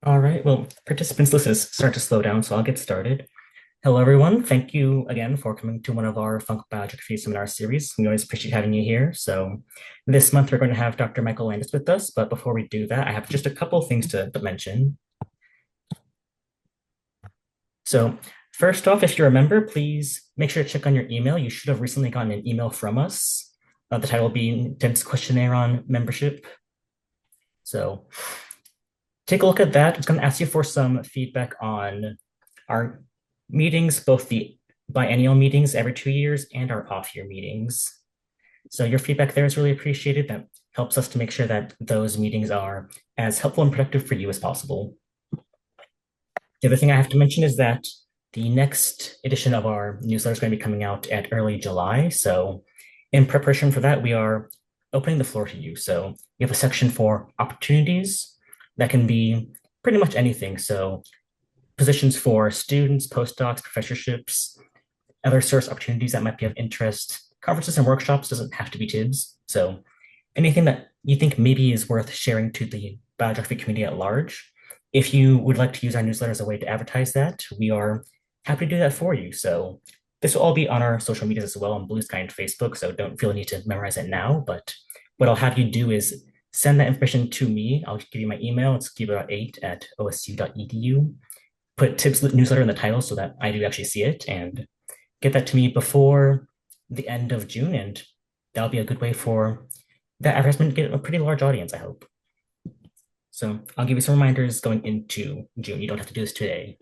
All right, well, participants list is starting to slow down, so I'll get started. Hello, everyone. Thank you again for coming to one of our Biogeography seminar series. We always appreciate having you here. So this month we're going to have Dr. Michael Landis with us, but before we do that, I have just a couple things to mention. So first off, if you're a member, please make sure to check on your email. You should have recently gotten an email from us. The title will be Dense Questionnaire on Membership. So take a look at that. It's going to ask you for some feedback on our meetings, both the biennial meetings every 2 years and our off-year meetings. So your feedback there is really appreciated. That helps us to make sure that those meetings are as helpful and productive for you as possible. The other thing I have to mention is that the next edition of our newsletter is going to be coming out at early July. So in preparation for that, we are opening the floor to you. So we have a section for opportunities that can be pretty much anything. So positions for students, postdocs, professorships, other source opportunities that might be of interest. Conferences and workshops doesn't have to be TIBS. So anything that you think maybe is worth sharing to the biography community at large. If you would like to use our newsletter as a way to advertise that, we are happy to do that for you. So this will all be on our social medias as well on Blue Sky and Facebook. So don't feel the need to memorize it now. But what I'll have you do is send that information to me. I'll give you my email. It's giba8@osu.edu. Put Tibbs newsletter in the title so that I do actually see it and get that to me before the end of June. And that'll be a good way for that advertisement to get a pretty large audience, I hope. So I'll give you some reminders going into June. You don't have to do this today.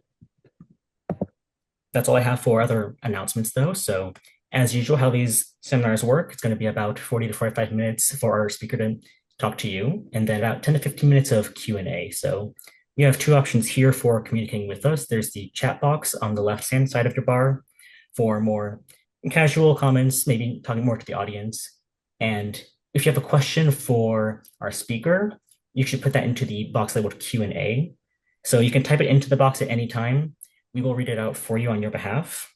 That's all I have for other announcements though. So as usual, how these seminars work, it's going to be about 40 to 45 minutes for our speaker to talk to you, and then about 10 to 15 minutes of Q&A. So you have two options here for communicating with us. There's the chat box on the left-hand side of your bar for more casual comments, maybe talking more to the audience. And if you have a question for our speaker, you should put that into the box labeled Q&A. So you can type it into the box at any time. We will read it out for you on your behalf.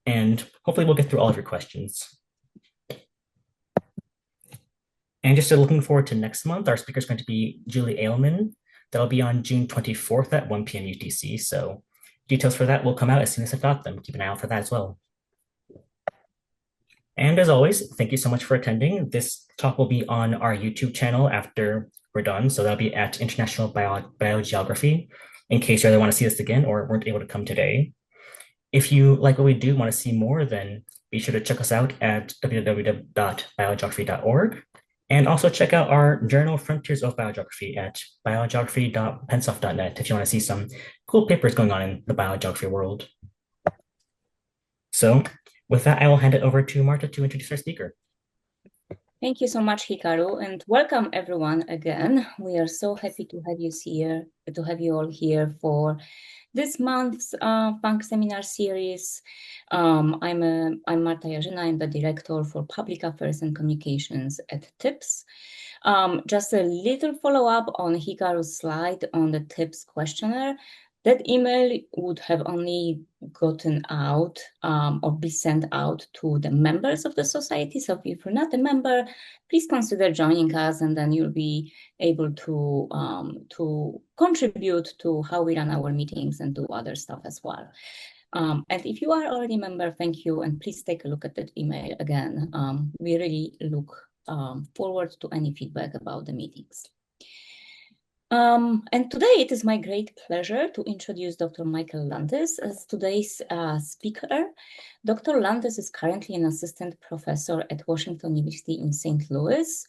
And hopefully we'll get through all of your questions. And just looking forward to next month, our speaker is going to be Julie Ailman. That'll be on June 24th at 1 p.m. UTC. So details for that will come out as soon as I've got them. Keep an eye out for that as well. And as always, thank you so much for attending. This talk will be on our YouTube channel after we're done. So that'll be at International Biogeography, in case you either want to see this again or weren't able to come today. If you like what we do, want to see more, then be sure to check us out at www.biogeography.org. And also check out our journal, Frontiers of Biogeography, at biogeography.pensoft.net if you want to see some cool papers going on in the biogeography world. So with that, I will hand it over to Marta to introduce our speaker. Thank you so much, Hikaru, and welcome everyone again. We are so happy to have you here, to have you all here for this month's Punk Seminar series. I'm Marta Jarzyna. I'm the Director for Public Affairs and Communications at TIPS. Just a little follow-up on Hikaru's slide on the TIPS questionnaire. That email would have only gotten out or be sent out to the members of the society. So if you're not a member, please consider joining us, and then you'll be able to contribute to how we run our meetings and do other stuff as well. And if you are already a member, thank you, and please take a look at that email again. We really look forward to any feedback about the meetings. And today it is my great pleasure to introduce Dr. Michael Landis as today's speaker. Dr. Landis is currently an assistant professor at Washington University in St. Louis.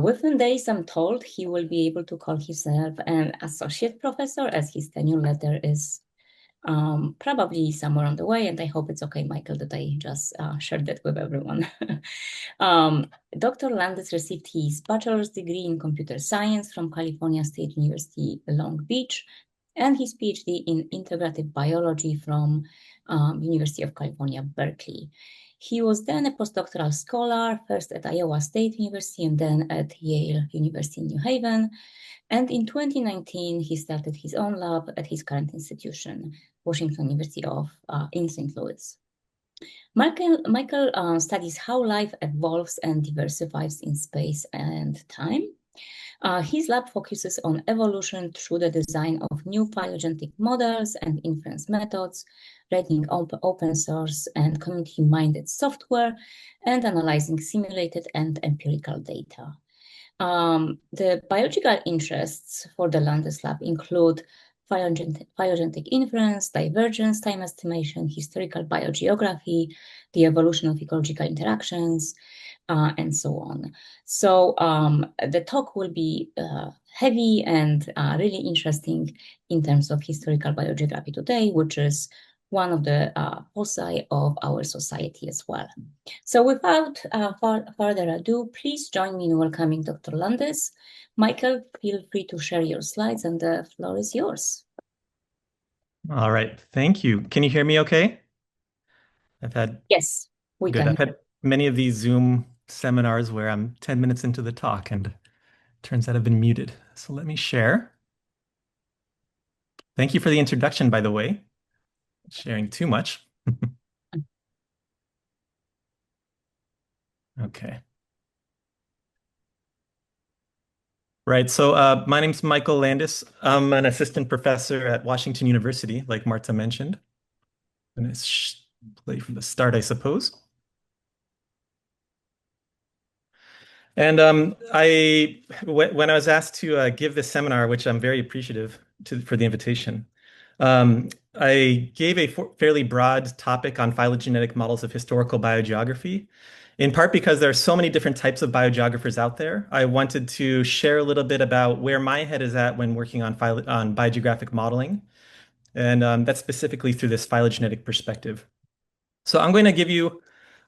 Within days, I'm told he will be able to call himself an associate professor, as his tenure letter is probably somewhere on the way, and I hope it's okay, Michael, that I just shared that with everyone. Dr. Landis received his bachelor's degree in computer science from California State University, Long Beach, and his PhD in integrative biology from University of California, Berkeley. He was then a postdoctoral scholar, first at Iowa State University and then at Yale University in New Haven. And in 2019, he started his own lab at his current institution, Washington University in St. Louis. Michael studies how life evolves and diversifies in space and time. His lab focuses on evolution through the design of new phylogenetic models and inference methods, writing open source and community-minded software, and analyzing simulated and empirical data. The biological interests for the Landis lab include phylogenetic inference, divergence, time estimation, historical biogeography, the evolution of ecological interactions, and so on. So the talk will be heavy and really interesting in terms of historical biogeography today, which is one of the foci of our society as well. So without further ado, please join me in welcoming Dr. Landis. Michael, feel free to share your slides and the floor is yours. All right, thank you. Can you hear me okay? Yes, we Good. can. I've had many of these Zoom seminars where I'm 10 minutes into the talk and turns out I've been muted. So let me share. Thank you for the introduction, by the way. Sharing too much. Okay. Right. So my name's Michael Landis. I'm an assistant professor at Washington University, like Marta mentioned. I'm going to play from the start, I suppose. And when I was asked to give this seminar, which I'm very appreciative for the invitation, I gave a fairly broad topic on phylogenetic models of historical biogeography, in part because there are so many different types of biogeographers out there. I wanted to share a little bit about where my head is at when working on biogeographic modeling, and that's specifically through this phylogenetic perspective. So I'm going to give you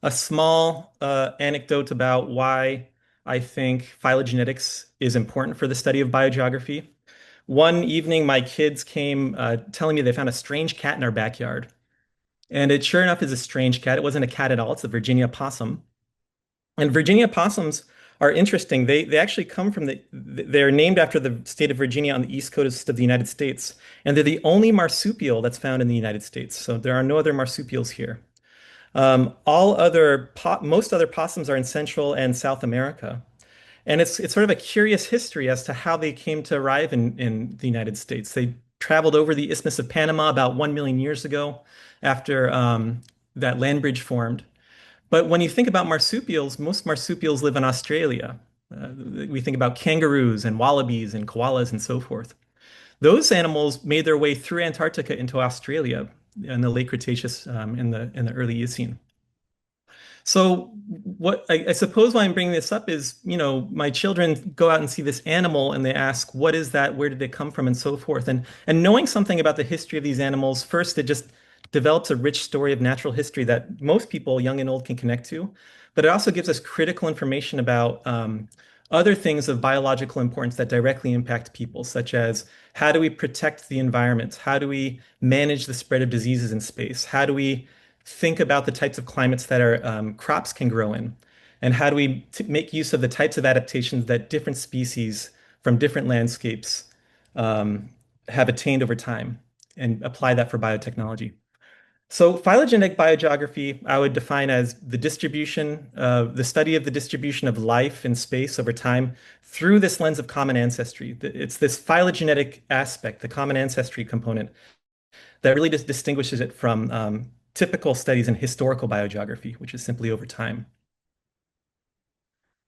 a small anecdote about why I think phylogenetics is important for the study of biogeography. One evening, my kids came telling me they found a strange cat in our backyard. And it sure enough is a strange cat. It wasn't a cat at all. It's a Virginia possum. And Virginia possums are interesting. They actually come from they're named after the state of Virginia on the east coast of the United States. And they're the only marsupial that's found in the United States. So there are no other marsupials here. Most other possums are in Central and South America. And it's sort of a curious history as to how they came to arrive in the United States. They traveled over the Isthmus of Panama about 1 million years ago after that land bridge formed. But when you think about marsupials, most marsupials live in Australia. We think about kangaroos and wallabies and koalas and so forth. Those animals made their way through Antarctica into Australia in the late Cretaceous, in the early Eocene. So what I suppose why I'm bringing this up is, my children go out and see this animal and they ask, what is that? Where did it come from? And so forth. And knowing something about the history of these animals, first, it just develops a rich story of natural history that most people, young and old, can connect to. But it also gives us critical information about other things of biological importance that directly impact people, such as how do we protect the environment? How do we manage the spread of diseases in space? How do we think about the types of climates that our crops can grow in? And how do we make use of the types of adaptations that different species from different landscapes have attained over time and apply that for biotechnology? So phylogenetic biogeography, I would define as the study of the distribution of life in space over time through this lens of common ancestry. It's this phylogenetic aspect, the common ancestry component, that really just distinguishes it from typical studies in historical biogeography, which is simply over time.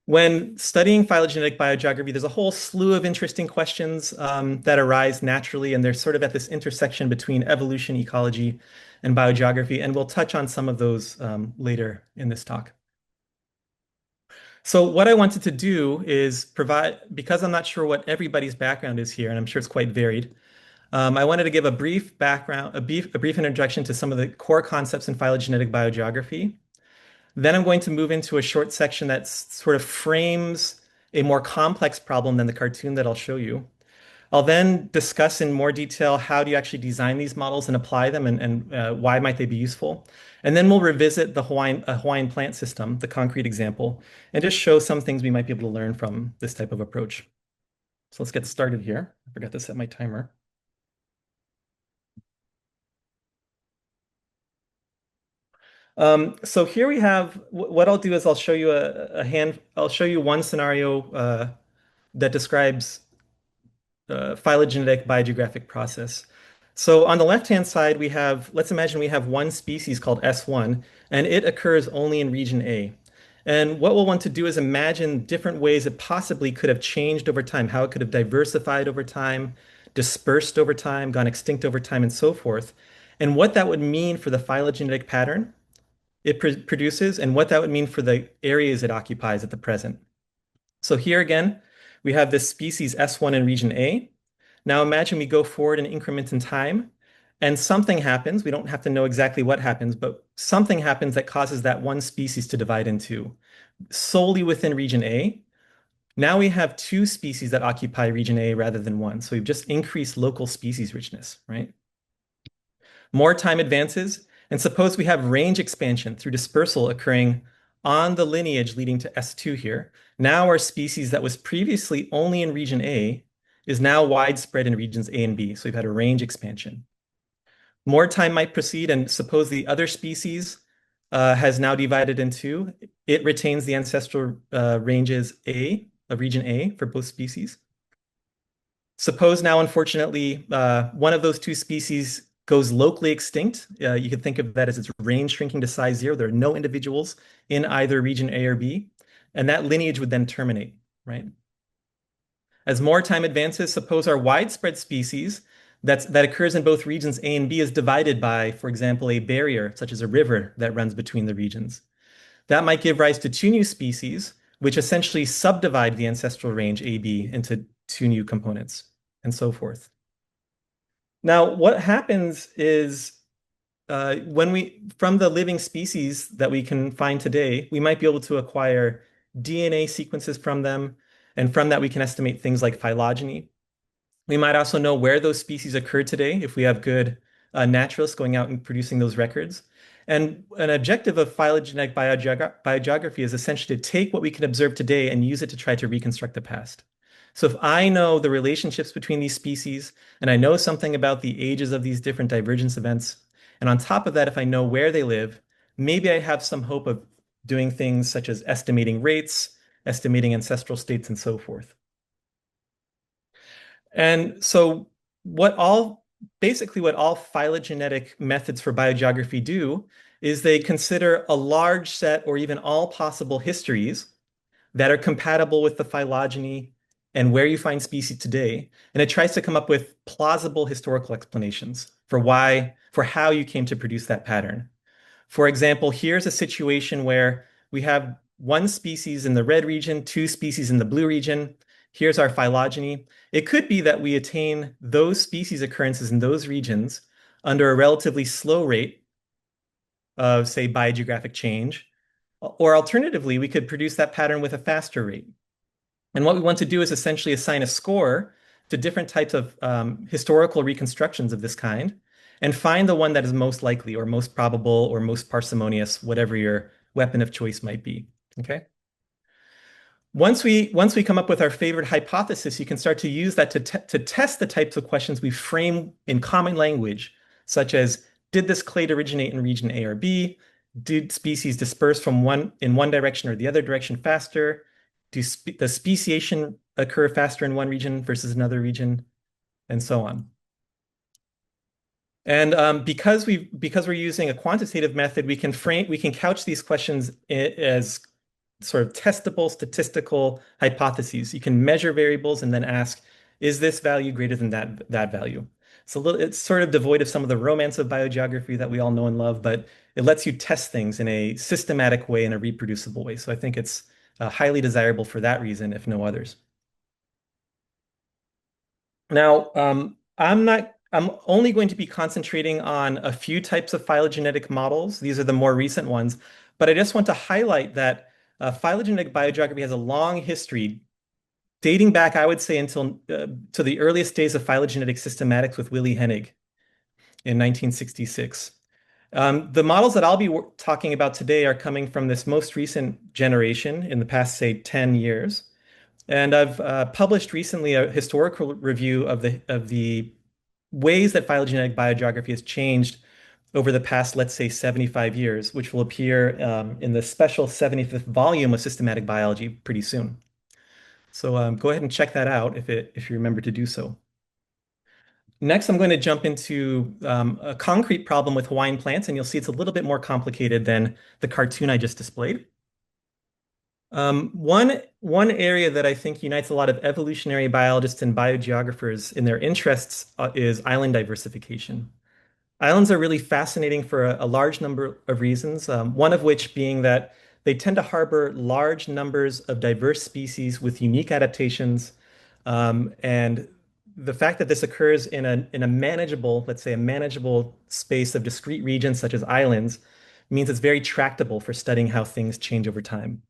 When studying phylogenetic biogeography, there's a whole slew of interesting questions that arise naturally, and they're sort of at this intersection between evolution, ecology, and biogeography, and we'll touch on some of those later in this talk. So what I wanted to do is because I'm not sure what everybody's background is here, and I'm sure it's quite varied, I wanted to give a brief background, a brief introduction to some of the core concepts in phylogenetic biogeography. Then I'm going to move into a short section that sort of frames a more complex problem than the cartoon that I'll show you. I'll then discuss in more detail how do you actually design these models and apply them, and why might they be useful. And then we'll revisit the Hawaiian plant system, the concrete example, and just show some things we might be able to learn from this type of approach. So let's get started here. I forgot to set my timer. So here we have, what I'll do is I'll show you I'll show you one scenario that describes phylogenetic biogeographic process. So on the left-hand side, let's imagine we have one species called S1, and it occurs only in region A. And what we'll want to do is imagine different ways it possibly could have changed over time, how it could have diversified over time, dispersed over time, gone extinct over time, and so forth, and what that would mean for the phylogenetic pattern it produces, and what that would mean for the areas it occupies at the present. So here again, we have this species S1 in region A. Now imagine we go forward an increment in time and something happens. We don't have to know exactly what happens, but something happens that causes that one species to divide in two, solely within region A. Now we have two species that occupy region A rather than one. So we've just increased local species richness, right? More time advances, and suppose we have range expansion through dispersal occurring on the lineage leading to S2 here. Now our species that was previously only in region A is now widespread in regions A and B. So we've had a range expansion. More time might proceed, and suppose the other species has now divided in two. It retains the ancestral ranges A of region A for both species. Suppose now, unfortunately, one of those two species goes locally extinct. You could think of that as its range shrinking to size 0. There are no individuals in either region A or B, and that lineage would then terminate, right? As more time advances, suppose our widespread species that occurs in both regions A and B is divided by, for example, a barrier, such as a river that runs between the regions. That might give rise to two new species, which essentially subdivide the ancestral range AB into two new components, and so forth. Now, what happens is from the living species that we can find today, we might be able to acquire DNA sequences from them, and from that we can estimate things like phylogeny. We might also know where those species occur today if we have good naturalists going out and producing those records. And an objective of phylogenetic biogeography is essentially to take what we can observe today and use it to try to reconstruct the past. So if I know the relationships between these species, and I know something about the ages of these different divergence events, and on top of that, if I know where they live, maybe I have some hope of doing things such as estimating rates, estimating ancestral states, and so forth. And so basically what all phylogenetic methods for biogeography do is they consider a large set or even all possible histories that are compatible with the phylogeny and where you find species today. And it tries to come up with plausible historical explanations for how you came to produce that pattern. For example, here's a situation where we have one species in the red region, two species in the blue region. Here's our phylogeny. It could be that we attain those species occurrences in those regions under a relatively slow rate of, say, biogeographic change. Or alternatively, we could produce that pattern with a faster rate. And what we want to do is essentially assign a score to different types of historical reconstructions of this kind and find the one that is most likely or most probable or most parsimonious, whatever your weapon of choice might be. Okay. Once we come up with our favorite hypothesis, you can start to use that to test the types of questions we frame in common language, such as, did this clade originate in region A or B? Did species disperse in one direction or the other direction faster? Does speciation occur faster in one region versus another region? And so on. And because we're using a quantitative method, we can couch these questions as sort of testable statistical hypotheses. You can measure variables and then ask, is this value greater than that value? It's sort of devoid of some of the romance of biogeography that we all know and love, but it lets you test things in a systematic way, in a reproducible way. So I think it's highly desirable for that reason, if no others. Now, I'm only going to be concentrating on a few types of phylogenetic models. These are the more recent ones, but I just want to highlight that phylogenetic biogeography has a long history dating back, I would say, until to the earliest days of phylogenetic systematics with Willy Hennig in 1966. The models that I'll be talking about today are coming from this most recent generation in the past, say, 10 years. And I've published recently a historical review of the ways that phylogenetic biogeography has changed over the past, let's say, 75 years, which will appear in the special 75th volume of Systematic Biology pretty soon. So go ahead and check that out if you remember to do so. Next, I'm going to jump into a concrete problem with Hawaiian plants, and you'll see it's a little bit more complicated than the cartoon I just displayed. One area that I think unites a lot of evolutionary biologists and biogeographers in their interests is island diversification. Islands are really fascinating for a large number of reasons, one of which being that they tend to harbor large numbers of diverse species with unique adaptations. And the fact that this occurs in a manageable, let's say a manageable space of discrete regions such as islands, means it's very tractable for studying how things change over time.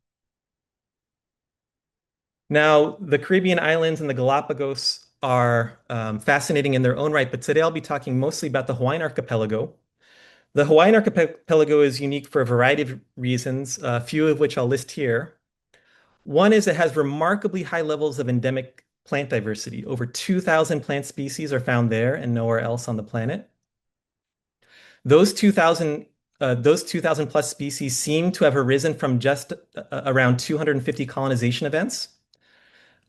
Now, the Caribbean islands and the Galapagos are fascinating in their own right, but today I'll be talking mostly about the Hawaiian archipelago. The Hawaiian archipelago is unique for a variety of reasons, a few of which I'll list here. One is it has remarkably high levels of endemic plant diversity. Over 2,000 plant species are found there and nowhere else on the planet. Those 2,000 plus species seem to have arisen from just around 250 colonization events.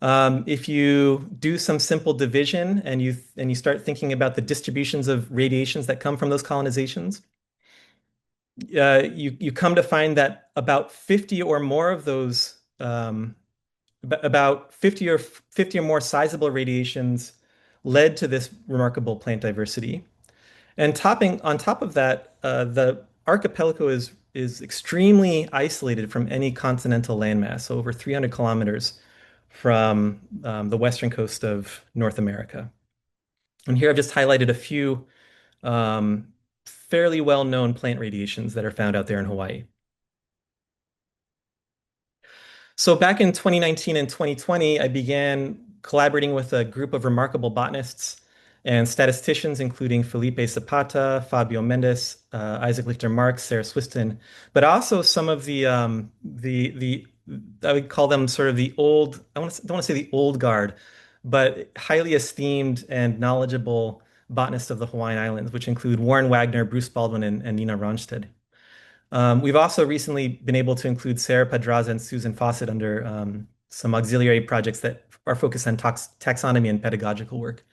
If you do some simple division and you start thinking about the distributions of radiations that come from those colonizations, you come to find that about 50 or more of those, about 50 or more sizable radiations led to this remarkable plant diversity. And topping on top of that, the archipelago is extremely isolated from any continental landmass, so over 300 kilometers from the western coast of North America. And here I've just highlighted a few fairly well-known plant radiations that are found out there in Hawaii. So back in 2019 and 2020, I began collaborating with a group of remarkable botanists and statisticians, including Felipe Zapata, Fabio Mendes, Isaac Lichter Marx, Sarah Swiston, but also some of the I would call them sort of the old, don't want to say the old guard, but highly esteemed and knowledgeable botanists of the Hawaiian Islands, which include Warren Wagner, Bruce Baldwin, and Nina Ronstadt. We've also recently been able to include Sarah Pedraza and Susan Fawcett under some auxiliary projects that are focused on taxonomy and pedagogical work.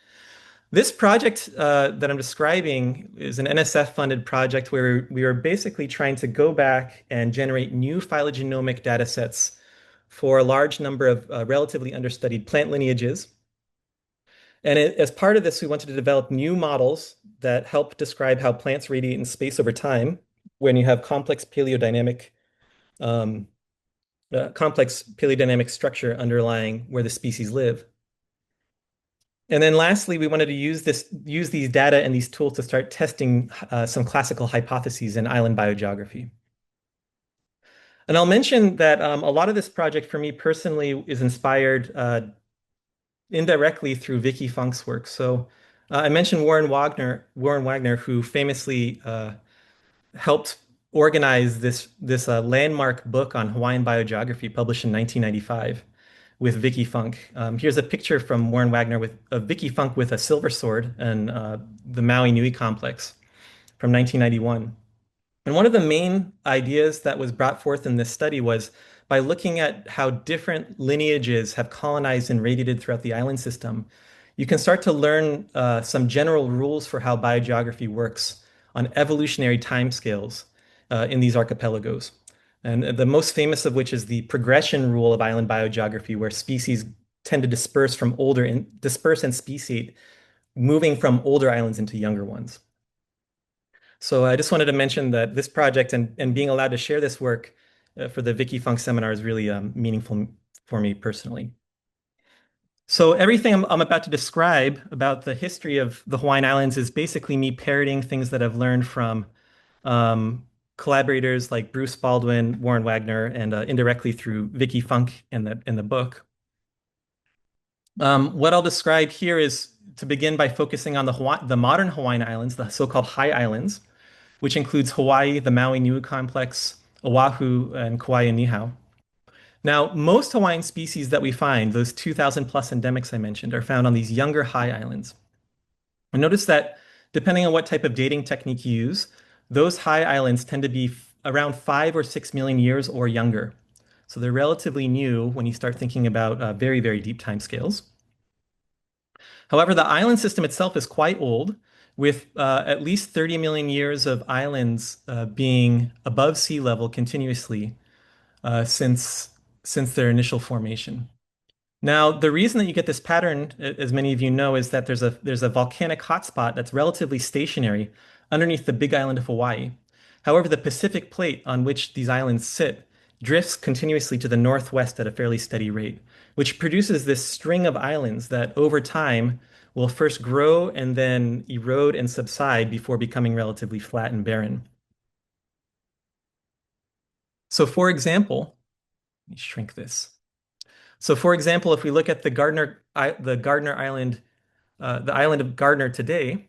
This project that I'm describing is an NSF-funded project where we are basically trying to go back and generate new phylogenomic data sets for a large number of relatively understudied plant lineages. And as part of this, we wanted to develop new models that help describe how plants radiate in space over time when you have um, complex paleodynamic structure underlying where the species live. And then lastly, we wanted to use these data and these tools to start testing some classical hypotheses in island biogeography. And I'll mention that a lot of this project for me personally is inspired indirectly through Vicky Funk's work. So I mentioned Warren Wagner, who famously helped organize this landmark book on Hawaiian biogeography published in 1995 with Vicky Funk. Here's a picture from Warren Wagner with Vicky Funk with a silver sword and the Maui Nui complex from 1991. And one of the main ideas that was brought forth in this study was by looking at how different lineages have colonized and radiated throughout the island system, you can start to learn some general rules for how biogeography works on evolutionary timescales in these archipelagos. And the most famous of which is the progression rule of island biogeography, where species tend to disperse and speciate, moving from older islands into younger ones. So I just wanted to mention that this project and being allowed to share this work for the Vicky Funk seminar is really meaningful for me personally. So everything I'm about to describe about the history of the Hawaiian Islands is basically me parroting things that I've learned from collaborators like Bruce Baldwin, Warren Wagner, and indirectly through Vicky Funk in the book. What I'll describe here is to begin by focusing on the modern Hawaiian Islands, the so-called High Islands, which includes Hawaii, the Maui Nui complex, Oahu, and Kauai and Niihau. Now, most Hawaiian species that we find, those 2,000 plus endemics I mentioned, are found on these younger high islands. And notice that depending on what type of dating technique you use, those high islands tend to be around 5 or 6 million years or younger. So they're relatively new when you start thinking about very, very deep timescales. However, the island system itself is quite old, with at least 30 million years of islands being above sea level continuously since their initial formation. Now, the reason that you get this pattern, as many of you know, is that there's a volcanic hotspot that's relatively stationary underneath the big island of Hawaii. However, the Pacific plate on which these islands sit drifts continuously to the northwest at a fairly steady rate, which produces this string of islands that over time will first grow and then erode and subside before becoming relatively flat and barren. So, for example, let me shrink this. So, for example, if we look at the Gardner Island, the island of Gardner today,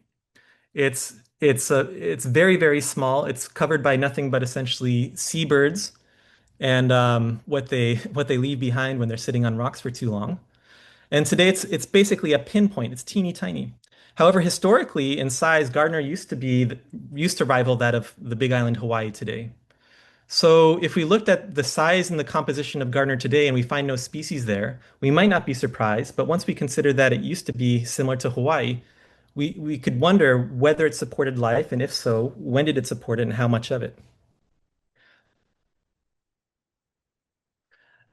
it's very, very small. It's covered by nothing but essentially seabirds and what they leave behind when they're sitting on rocks for too long. And today it's basically a pinpoint. It's teeny tiny. However, historically in size, Gardner used to rival that of the Big Island Hawaii today. So if we looked at the size and the composition of Gardner today and we find no species there, we might not be surprised. But once we consider that it used to be similar to Hawaii, we could wonder whether it supported life, and if so, when did it support it and how much of it?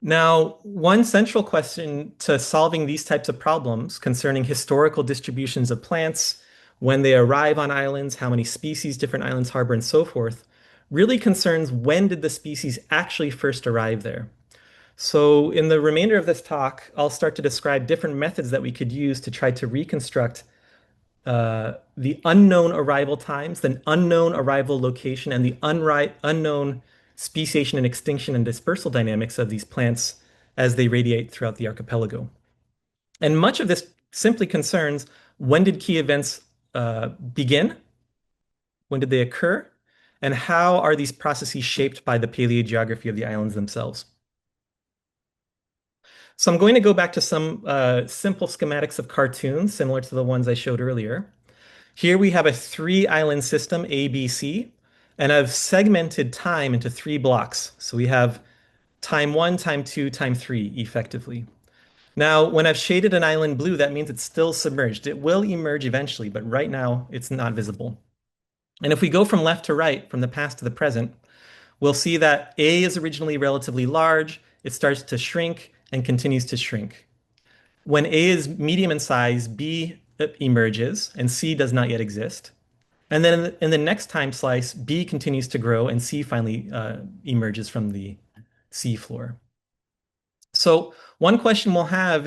Now, one central question to solving these types of problems concerning historical distributions of plants, when they arrive on islands, how many species different islands harbor, and so forth, really concerns when did the species actually first arrive there. So in the remainder of this talk, I'll start to describe different methods that we could use to try to reconstruct the unknown arrival times, the unknown arrival location, and the unknown speciation and extinction and dispersal dynamics of these plants as they radiate throughout the archipelago. And much of this simply concerns when did key events begin? When did they occur? And how are these processes shaped by the paleogeography of the islands themselves? So I'm going to go back to some simple schematics of cartoons similar to the ones I showed earlier. Here we have a three-island system, A, B, C, and I've segmented time into three blocks. So we have time one, time two, time three, effectively. Now, when I've shaded an island blue, that means it's still submerged. It will emerge eventually, but right now it's not visible. And if we go from left to right, from the past to the present, we'll see that A is originally relatively large, it starts to shrink and continues to shrink. When A is medium in size, B emerges and C does not yet exist. And then in the next time slice, B continues to grow and C finally emerges from the sea floor. So one question we'll have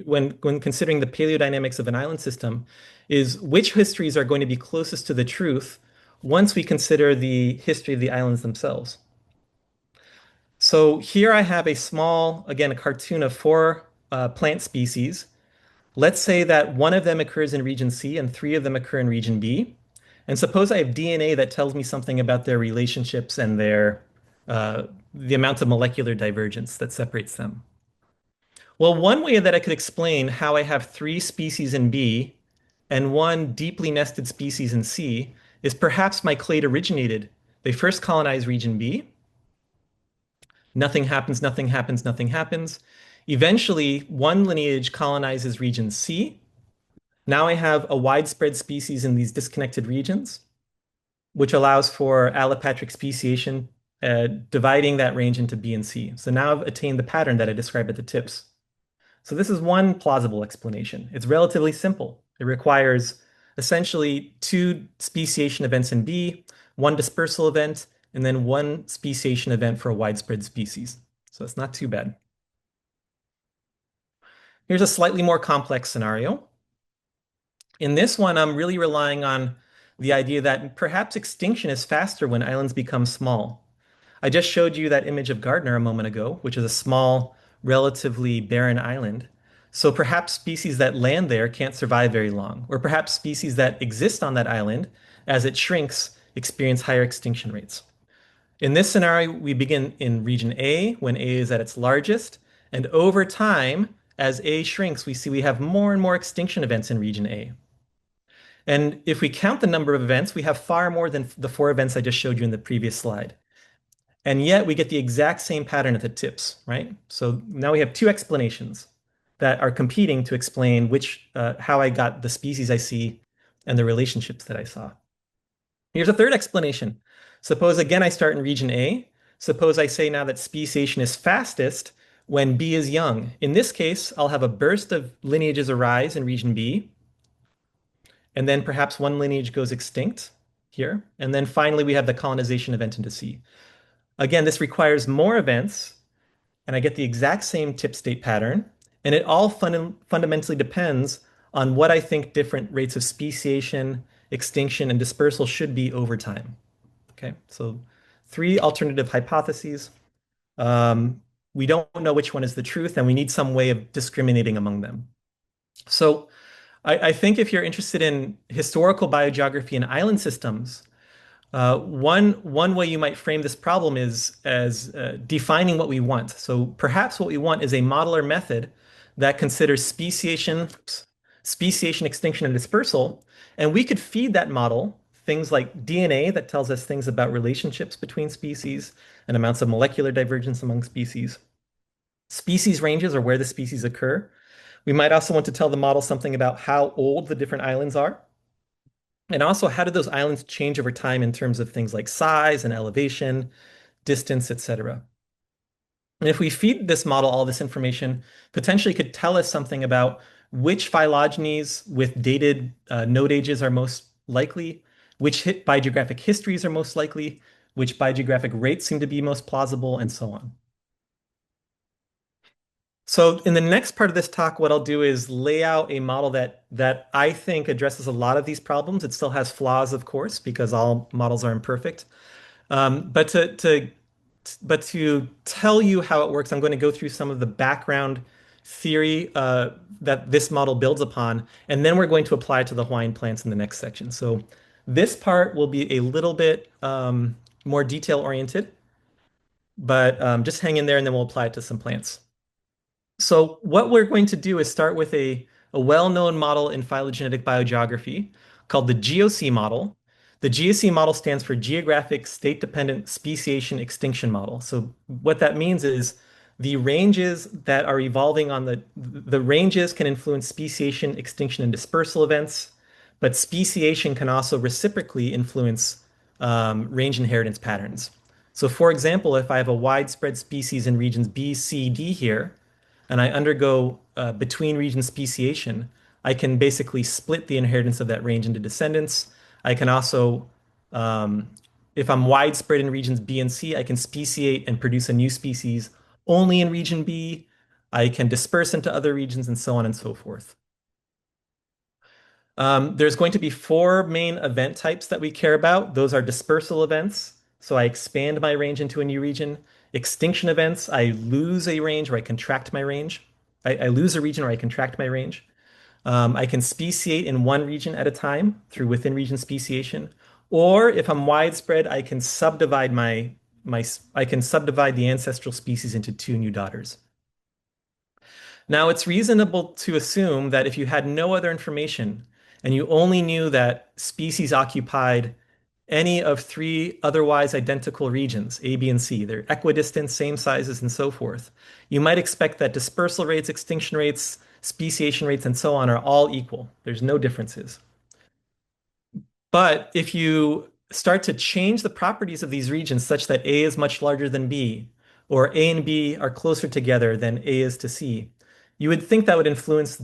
when considering the paleodynamics of an island system is which histories are going to be closest to the truth once we consider the history of the islands themselves. So here I have a small, again, a cartoon of four plant species. Let's say that one of them occurs in region C and three of them occur in region B. And suppose I have DNA that tells me something about their relationships and the amount of molecular divergence that separates them. Well, one way that I could explain how I have three species in B and one deeply nested species in C is perhaps my clade originated. They first colonized region B. Nothing happens, nothing happens, nothing happens. Eventually, one lineage colonizes region C. Now I have a widespread species in these disconnected regions, which allows for allopatric speciation, dividing that range into B and C. So now I've attained the pattern that I described at the tips. So this is one plausible explanation. It's relatively simple. It requires essentially two speciation events in B, one dispersal event, and then one speciation event for a widespread species. So it's not too bad. Here's a slightly more complex scenario. In this one, I'm really relying on the idea that perhaps extinction is faster when islands become small. I just showed you that image of Gardner a moment ago, which is a small, relatively barren island. So perhaps species that land there can't survive very long, or perhaps species that exist on that island, as it shrinks, experience higher extinction rates. In this scenario, we begin in region A when A is at its largest, and over time, as A shrinks, we see we have more and more extinction events in region A. And if we count the number of events, we have far more than the four events I just showed you in the previous slide. And yet we get the exact same pattern at the tips, right? So now we have two explanations that are competing to explain how I got the species I see and the relationships that I saw. Here's a third explanation. Suppose again I start in region A. Suppose I say now that speciation is fastest when B is young. In this case, I'll have a burst of lineages arise in region B, and then perhaps one lineage goes extinct here. And then finally, we have the colonization event into C. Again, this requires more events, and I get the exact same tip state pattern. And it all fundamentally depends on what I think different rates of speciation, extinction, and dispersal should be over time. Okay, so three alternative hypotheses. Um, we don't know which one is the truth, and we need some way of discriminating among them. So I think if you're interested in historical biogeography and island systems, one way you might frame this problem is as defining what we want. So perhaps what we want is a model or method that considers speciation, extinction, and dispersal, and we could feed that model things like DNA that tells us things about relationships between species and amounts of molecular divergence among species. Species ranges or where the species occur. We might also want to tell the model something about how old the different islands are. And also, how did those islands change over time in terms of things like size and elevation, distance, etc. And if we feed this model all this information, potentially could tell us something about which phylogenies with dated node ages are most likely, which biogeographic histories are most likely, which biogeographic rates seem to be most plausible, and so on. So in the next part of this talk, what I'll do is lay out a model that I think addresses a lot of these problems. It still has flaws, of course, because all models are imperfect. But to tell you how it works, I'm going to go through some of the background theory that this model builds upon, and then we're going to apply it to the Hawaiian plants in the next section. So this part will be a little bit more detail oriented, but just hang in there and then we'll apply it to some plants. So what we're going to do is start with a well-known model in phylogenetic biogeography called the GOC model. The GOC model stands for Geographic State-Dependent Speciation Extinction Model. So what that means is the ranges that are evolving on the ranges can influence speciation, extinction, and dispersal events, but speciation can also reciprocally influence range inheritance patterns. So for example, if I have a widespread species in regions B, C, D here, and I undergo between region speciation, I can basically split the inheritance of that range into descendants. I can also, if I'm widespread in regions B and C, I can speciate and produce a new species only in region B. I can disperse into other regions and so on and so forth. There's going to be four main event types that we care about. Those are dispersal events. So I expand my range into a new region. Extinction events, I lose a range or I contract my range. I lose a region or I contract my range. I can speciate in one region at a time through within region speciation. Or if I'm widespread, I can subdivide the ancestral species into two new daughters. Now, it's reasonable to assume that if you had no other information and you only knew that species occupied any of three otherwise identical regions, A, B, and C, they're equidistant, same sizes, and so forth, you might expect that dispersal rates, extinction rates, speciation rates, and so on are all equal. There's no differences. But if you start to change the properties of these regions such that A is much larger than B, or A and B are closer together than A is to C, you would think that would influence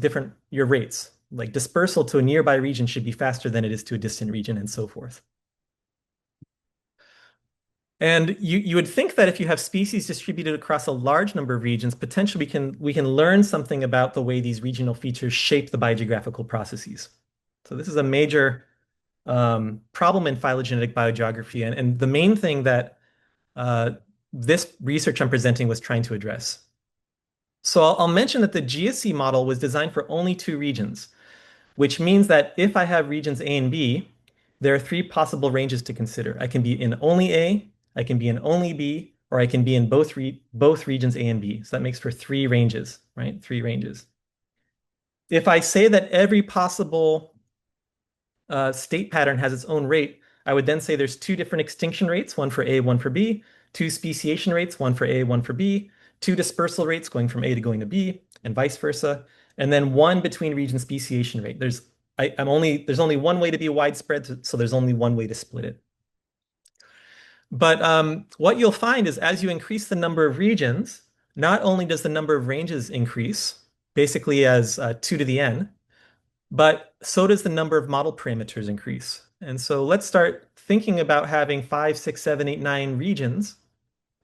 your rates. Like dispersal to a nearby region should be faster than it is to a distant region and so forth. And you would think that if you have species distributed across a large number of regions, potentially we can learn something about the way these regional features shape the biogeographical processes. So this is a major problem in phylogenetic biogeography, and the main thing that this research I'm presenting was trying to address. So I'll mention that the GSC model was designed for only two regions, which means that if I have regions A and B, there are three possible ranges to consider. I can be in only A, I can be in only B, or I can be in both regions A and B. So that makes for three ranges, right? Three ranges. If I say that every possible state pattern has its own rate, I would then say there's two different extinction rates, one for A, one for B, two speciation rates, one for A, one for B, two dispersal rates going from A to going to B, and vice versa, and then one between region speciation rate. There's only one way to be widespread, so there's only one way to split it. But what you'll find is as you increase the number of regions, not only does the number of ranges increase, basically as 2 to the n, but so does the number of model parameters increase. And so let's start thinking about having 5, 6, 7, 8, 9 regions.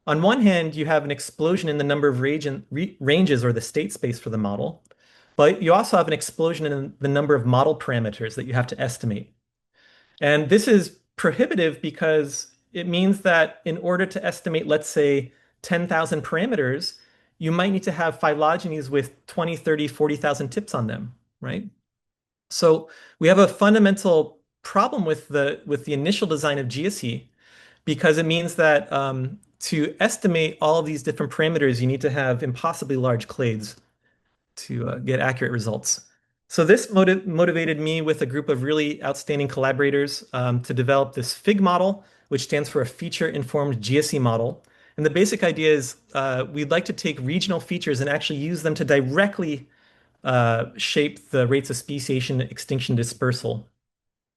On one hand, you have an explosion in the number of ranges or the state space for the model, but you also have an explosion in the number of model parameters that you have to estimate. And this is prohibitive because it means that in order to estimate, let's say, 10,000 parameters, you might need to have phylogenies with 20, 30, 40,000 tips on them, right? So we have a fundamental problem with the initial design of GSE because it means that to estimate all of these different parameters, you need to have impossibly large clades to get accurate results. So this motivated me with a group of really outstanding collaborators to develop this FIG model, which stands for a feature-informed GSE model. And the basic idea is we'd like to take regional features and actually use them to directly shape the rates of speciation, extinction, dispersal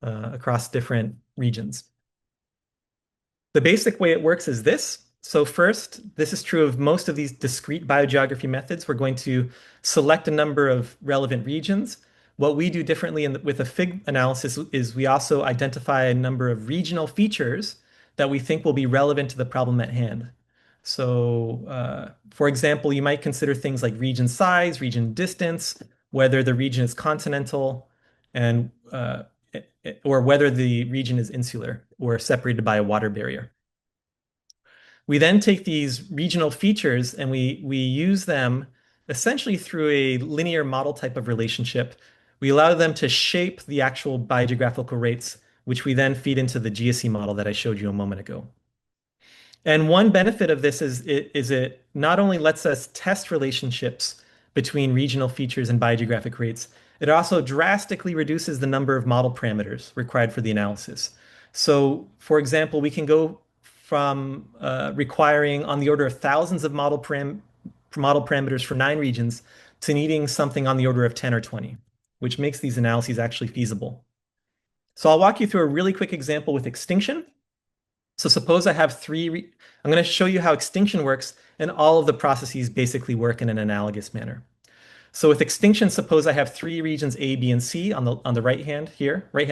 across different regions. The basic way it works is this. So first, this is true of most of these discrete biogeography methods. We're going to select a number of relevant regions. What we do differently with a FIG analysis is we also identify a number of regional features that we think will be relevant to the problem at hand. So, for example, you might consider things like region size, region distance, whether the region is continental, and or whether the region is insular or separated by a water barrier. We then take these regional features and we use them essentially through a linear model type of relationship. We allow them to shape the actual biogeographical rates, which we then feed into the GSE model that I showed you a moment ago. And one benefit of this is it not only lets us test relationships between regional features and biogeographic rates, it also drastically reduces the number of model parameters required for the analysis. So, for example, we can go from requiring on the order of thousands of model parameters for 9 regions to needing something on the order of 10 or 20, which makes these analyses actually feasible. So I'll walk you through a really quick example with extinction. So suppose I have I'm going to show you how extinction works, and all of the processes basically work in an analogous manner. So with extinction, suppose I have 3 regions A, B, and C on the right-hand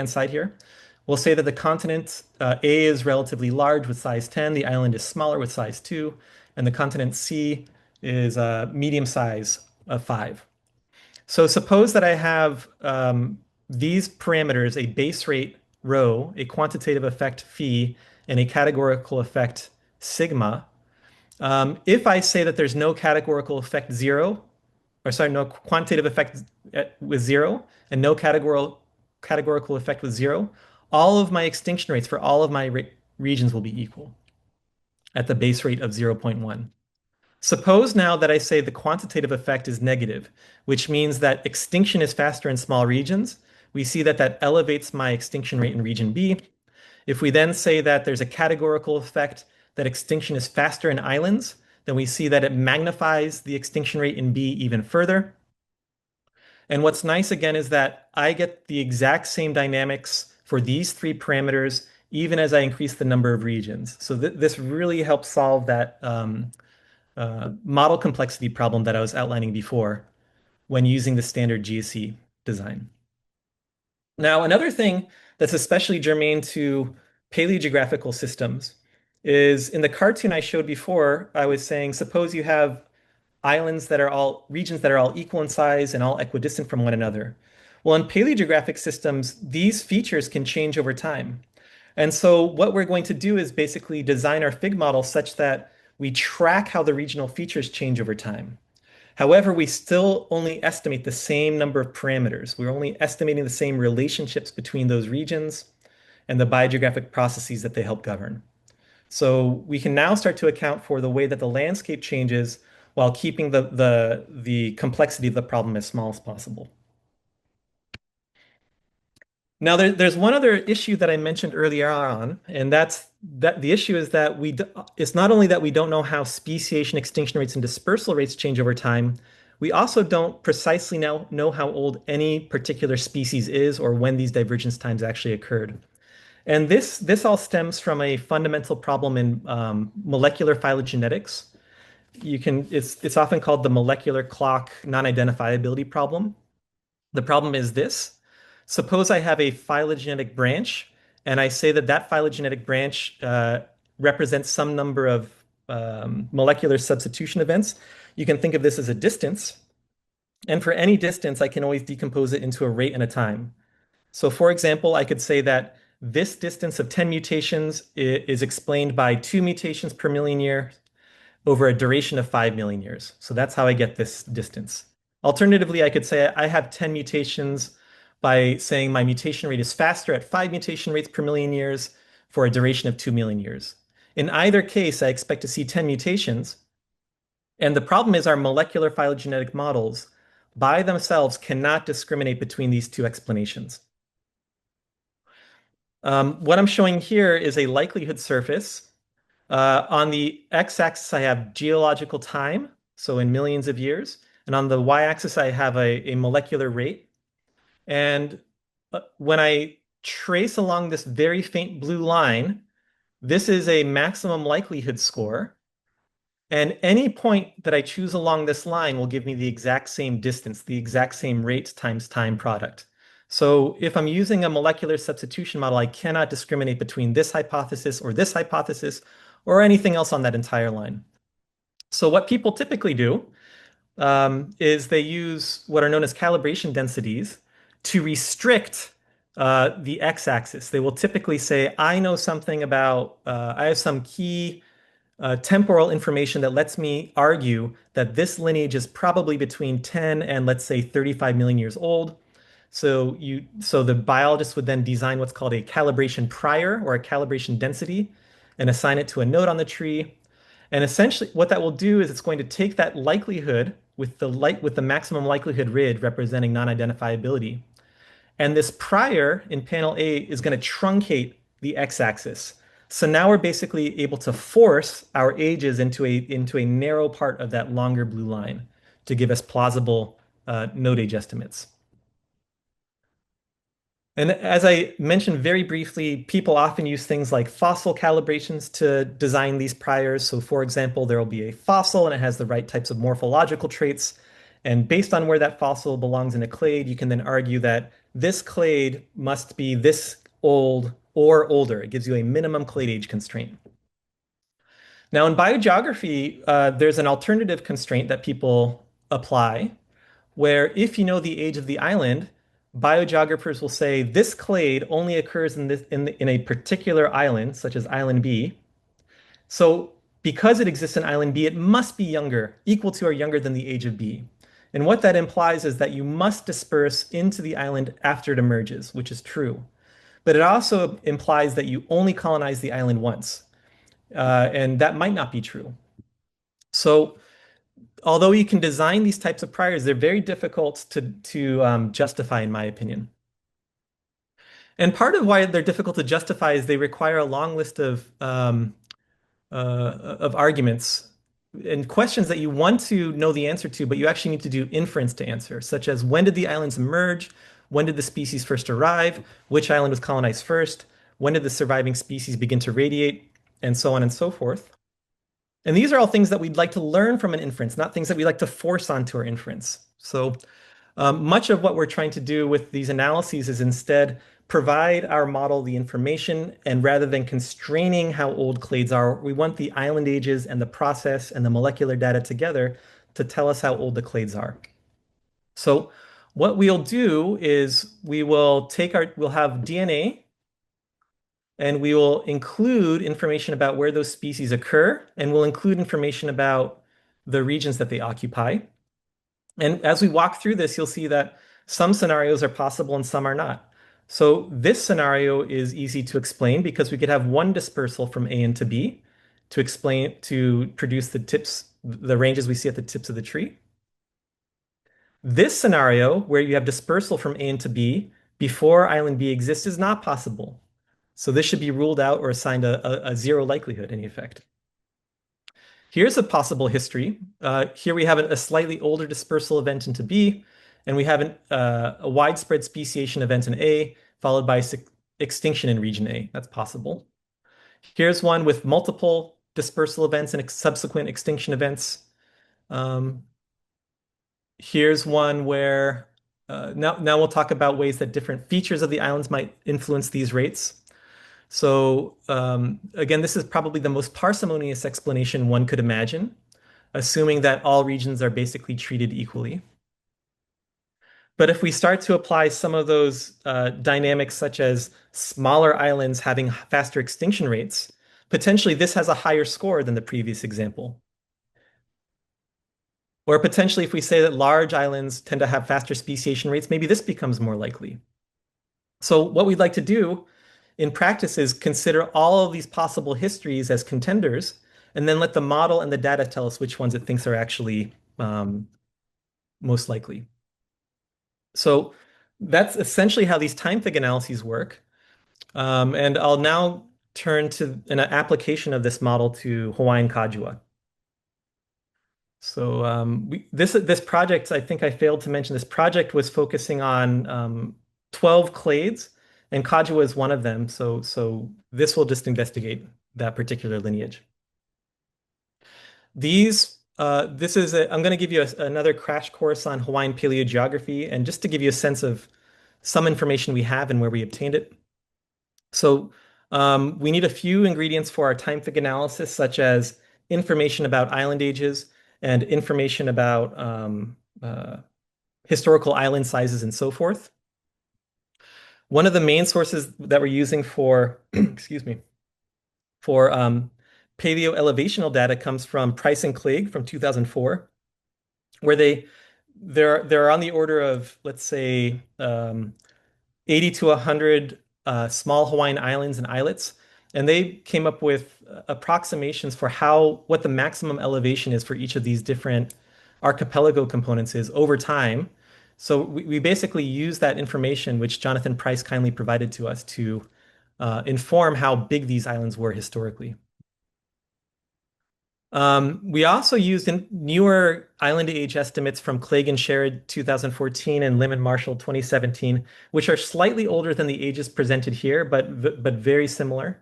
side here. We'll say that the continent A is relatively large with size 10, the island is smaller with size 2, and the continent C is medium size of 5. So suppose that I have these parameters, a base rate rho, a quantitative effect phi, and a categorical effect sigma. If I say that there's no categorical effect 0, or sorry, no quantitative effect with 0, and no categorical effect with 0, all of my extinction rates for all of my regions will be equal at the base rate of 0.1. Suppose now that I say the quantitative effect is negative, which means that extinction is faster in small regions. We see that that elevates my extinction rate in region B. If we then say that there's a categorical effect that extinction is faster in islands, then we see that it magnifies the extinction rate in B even further. And what's nice again is that I get the exact same dynamics for these 3 parameters, even as I increase the number of regions. So this really helps solve that model complexity problem that I was outlining before when using the standard GSE design. Now, another thing that's especially germane to paleogeographical systems is in the cartoon I showed before, I was saying, suppose you have regions that are all equal in size and all equidistant from one another. Well, in paleogeographic systems, these features can change over time. And so what we're going to do is basically design our FIG model such that we track how the regional features change over time. However, we still only estimate the same number of parameters. We're only estimating the same relationships between those regions and the biogeographic processes that they help govern. So we can now start to account for the way that the landscape changes while keeping the complexity of the problem as small as possible. Now, there's one other issue that I mentioned earlier on, and that's that the issue is that it's not only that we don't know how speciation, extinction rates, and dispersal rates change over time, we also don't precisely know how old any particular species is or when these divergence times actually occurred. And this all stems from a fundamental problem in molecular phylogenetics. It's often called the molecular clock non-identifiability problem. The problem is this. Suppose I have a phylogenetic branch, and I say that that phylogenetic branch represents some number of molecular substitution events. You can think of this as a distance. And for any distance, I can always decompose it into a rate and a time. So for example, I could say that this distance of 10 mutations is explained by 2 mutations per million year over a duration of 5 million years. So that's how I get this distance. Alternatively, I could say I have 10 mutations by saying my mutation rate is faster at 5 mutation rates per million years for a duration of 2 million years. In either case, I expect to see 10 mutations. And the problem is our molecular phylogenetic models by themselves cannot discriminate between these two explanations. What I'm showing here is a likelihood surface. On the x-axis, I have geological time, so in millions of years. And on the y-axis, I have a molecular rate. And when I trace along this very faint blue line, this is a maximum likelihood score. And any point that I choose along this line will give me the exact same distance, the exact same rate times time product. So if I'm using a molecular substitution model, I cannot discriminate between this hypothesis or anything else on that entire line. So what people typically do is they use what are known as calibration densities to restrict the x-axis. They will typically say, I know something about, I have some key temporal information that lets me argue that this lineage is probably between 10 and let's say 35 million years old. So the biologist would then design what's called a calibration prior or a calibration density and assign it to a node on the tree. And essentially what that will do is it's going to take that likelihood with the maximum likelihood RID representing non-identifiability. And this prior in panel A is going to truncate the x-axis. So now we're basically able to force our ages into a narrow part of that longer blue line to give us plausible node age estimates. And as I mentioned very briefly, people often use things like fossil calibrations to design these priors. So for example, there will be a fossil and it has the right types of morphological traits. And based on where that fossil belongs in a clade, you can then argue that this clade must be this old or older. It gives you a minimum clade age constraint. Now in biogeography, there's an alternative constraint that people apply, where if you know the age of the island, biogeographers will say this clade only occurs in a particular island, such as island B. So because it exists in island B, it must be younger, equal to or younger than the age of B. And what that implies is that you must disperse into the island after it emerges, which is true. But it also implies that you only colonize the island once. And that might not be true. So although you can design these types of priors, they're very difficult to justify, in my opinion. And part of why they're difficult to justify is they require a long list of arguments and questions that you want to know the answer to, but you actually need to do inference to answer, such as when did the islands emerge? When did the species first arrive? Which island was colonized first? When did the surviving species begin to radiate? And so on and so forth. And these are all things that we'd like to learn from an inference, not things that we like to force onto our inference. So much of what we're trying to do with these analyses is instead provide our model the information, and rather than constraining how old clades are, we want the island ages and the process and the molecular data together to tell us how old the clades are. So what we'll do is we'll have DNA and we will include information about where those species occur, and we'll include information about the regions that they occupy. And as we walk through this, you'll see that some scenarios are possible and some are not. So this scenario is easy to explain because we could have one dispersal from A into B to produce the ranges we see at the tips of the tree. This scenario, where you have dispersal from A into B, before island B exists is not possible. So this should be ruled out or assigned a zero likelihood in effect. Here's a possible history. Here we have a slightly older dispersal event into B, and we have a widespread speciation event in A, followed by extinction in region A. That's possible. Here's one with multiple dispersal events and subsequent extinction events. Here's one where now we'll talk about ways that different features of the islands might influence these rates. So again, this is probably the most parsimonious explanation one could imagine, assuming that all regions are basically treated equally. But if we start to apply some of those dynamics, such as smaller islands having faster extinction rates, potentially this has a higher score than the previous example. Or potentially, if we say that large islands tend to have faster speciation rates, maybe this becomes more likely. So what we'd like to do in practice is consider all of these possible histories as contenders, and then let the model and the data tell us which ones it thinks are actually most likely. So that's essentially how these time fig analyses work. And I'll now turn to an application of this model to Hawaiian Kajua. So this project, I think I failed to mention, this project was focusing on 12 clades, and Kajua is one of them. So this will just investigate that particular lineage. I'm going to give you another crash course on Hawaiian paleogeography, and just to give you a sense of some information we have and where we obtained it. So we need a few ingredients for our time fig analysis, such as information about island ages and information about historical island sizes and so forth. One of the main sources that we're using for, excuse me, for paleo elevational data comes from Price and Clegg from 2004, where they're on the order of, let's say, 80 to 100 small Hawaiian islands and islets, and they came up with approximations for what the maximum elevation is for each of these different archipelago components is over time. So we basically use that information, which Jonathan Price kindly provided to us, to inform how big these islands were historically. We also used newer island age estimates from Clegg and Sherrod 2014 and Lim and Marshall 2017, which are slightly older than the ages presented here, but very similar.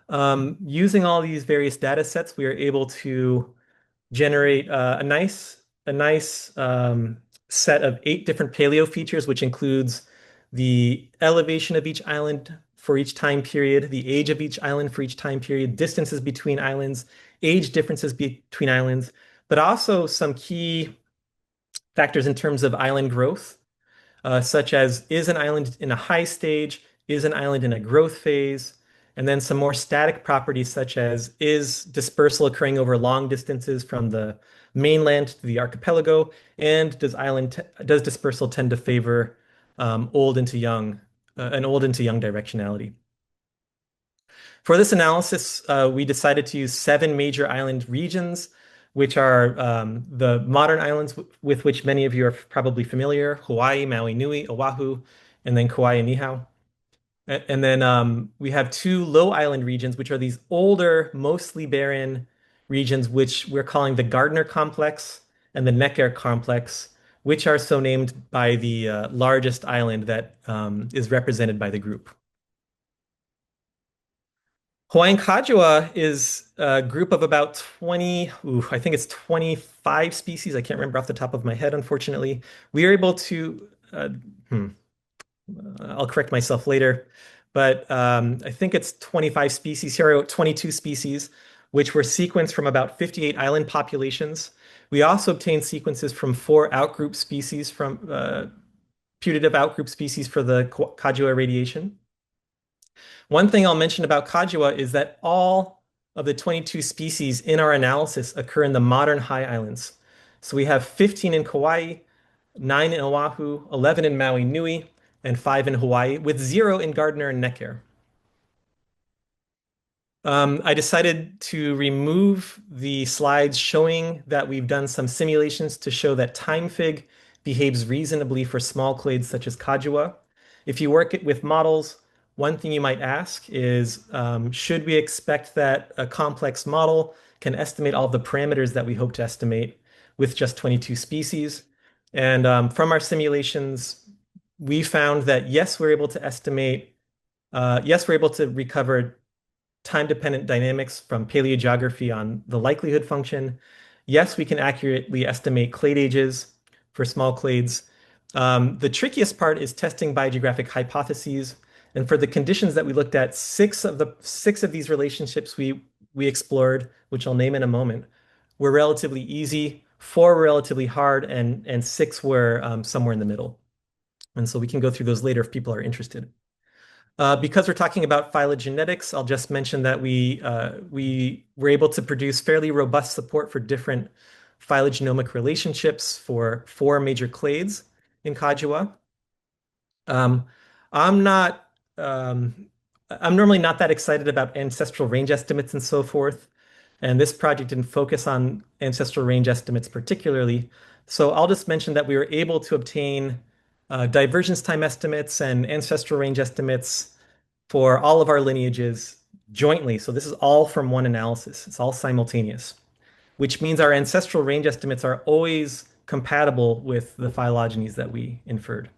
Using all these various data sets, we are able to generate a nice set of 8 different paleo features, which includes the elevation of each island for each time period, the age of each island for each time period, distances between islands, age differences between islands, but also some key factors in terms of island growth, such as, is an island in a high stage, is an island in a growth phase, and then some more static properties, such as, is dispersal occurring over long distances from the mainland to the archipelago, and does dispersal tend to favor old into young directionality. For this analysis, we decided to use 7 major island regions, which are the modern islands with which many of you are probably familiar: Hawaii, Maui Nui, Oahu, and then Kauai and Niihau. And then we have 2 low island regions, which are these older, mostly barren regions, which we're calling the Gardner Complex and the Necker Complex, which are so named by the largest island that is represented by the group. Hawaiian Kajua is a group of about 20, I think it's 25 species. I can't remember off the top of my head, unfortunately. We are able to, I'll correct myself later, but I think it's 25 species. Here I wrote 22 species, which were sequenced from about 58 island populations. We also obtained sequences from 4 outgroup species, from putative outgroup species for the Kajua radiation. One thing I'll mention about Kajua is that all of the 22 species in our analysis occur in the modern high islands. So we have 15 in Kauai, 9 in Oahu, 11 in Maui Nui, and 5 in Hawaii, with 0 in Gardner and Necker. I decided to remove the slides showing that we've done some simulations to show that time fig behaves reasonably for small clades such as Kajua. If you work it with models, one thing you might ask is, should we expect that a complex model can estimate all the parameters that we hope to estimate with just 22 species? And from our simulations, we found that yes, we're able to estimate, yes, we're able to recover time-dependent dynamics from paleogeography on the likelihood function. Yes, we can accurately estimate clade ages for small clades. The trickiest part is testing biogeographic hypotheses. And for the conditions that we looked at, six of these relationships we explored, which I'll name in a moment, were relatively easy, four were relatively hard, and six were somewhere in the middle. And so we can go through those later if people are interested. Because we're talking about phylogenetics, I'll just mention that we were able to produce fairly robust support for different phylogenomic relationships for four major clades in Kajua. Um, I'm not, I'm normally not that excited about ancestral range estimates and so forth, and this project didn't focus on ancestral range estimates particularly. So I'll just mention that we were able to obtain divergence time estimates and ancestral range estimates for all of our lineages jointly. So this is all from one analysis. It's all simultaneous, which means our ancestral range estimates are always compatible with the phylogenies that we inferred.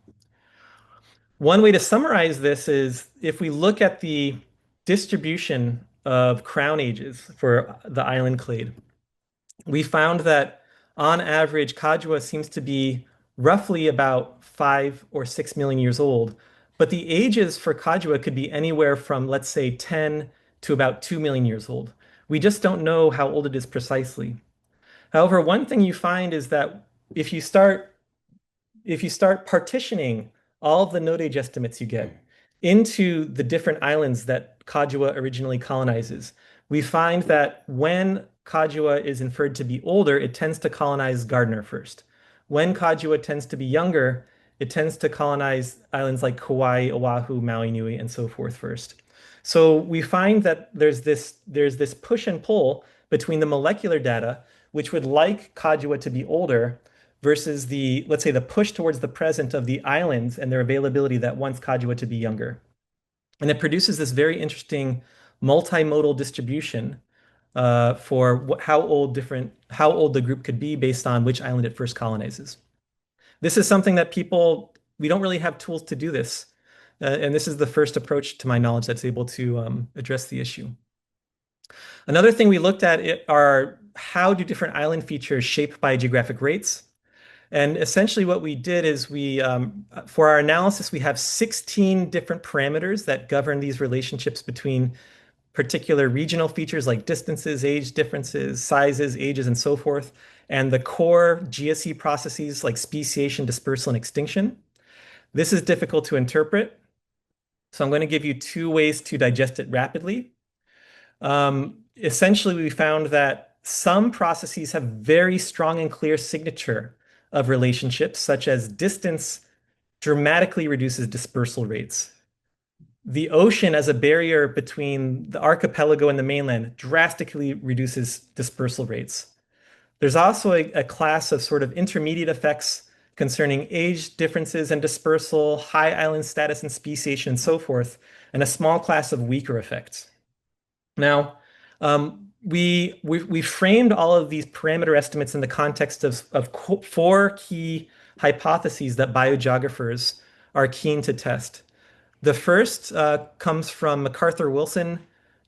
One way to summarize this is if we look at the distribution of crown ages for the island clade, we found that on average, Kajua seems to be roughly about 5 or 6 million years old, but the ages for Kajua could be anywhere from, let's say, 10 to about 2 million years old. We just don't know how old it is precisely. However, one thing you find is that if you start if you start partitioning all of the node age estimates you get into the different islands that Kajua originally colonizes, we find that when Kajua is inferred to be older, it tends to colonize Gardner first. When Kajua tends to be younger, it tends to colonize islands like Kauai, Oahu, Maui Nui, and so forth first. So we find that there's this push and pull between the molecular data, which would like Kajua to be older, versus the, let's say, the push towards the present of the islands and their availability that wants Kajua to be younger. And it produces this very interesting multimodal distribution for how old the group could be based on which island it first colonizes. This is something that we don't really have tools to do this. And this is the first approach, to my knowledge, that's able to address the issue. Another thing we looked at are how do different island features shape biogeographic rates? And essentially what we did is for our analysis, we have 16 different parameters that govern these relationships between particular regional features like distances, age differences, sizes, ages, and so forth, and the core GSE processes like speciation, dispersal, and extinction. This is difficult to interpret, so I'm going to give you two ways to digest it rapidly. Essentially, we found that some processes have very strong and clear signature of relationships, such as distance dramatically reduces dispersal rates. The ocean as a barrier between the archipelago and the mainland drastically reduces dispersal rates. There's also a class of sort of intermediate effects concerning age differences and dispersal, high island status and speciation, and so forth, and a small class of weaker effects. Now, we framed all of these parameter estimates in the context of four key hypotheses that biogeographers are keen to test. The first comes from MacArthur-Wilson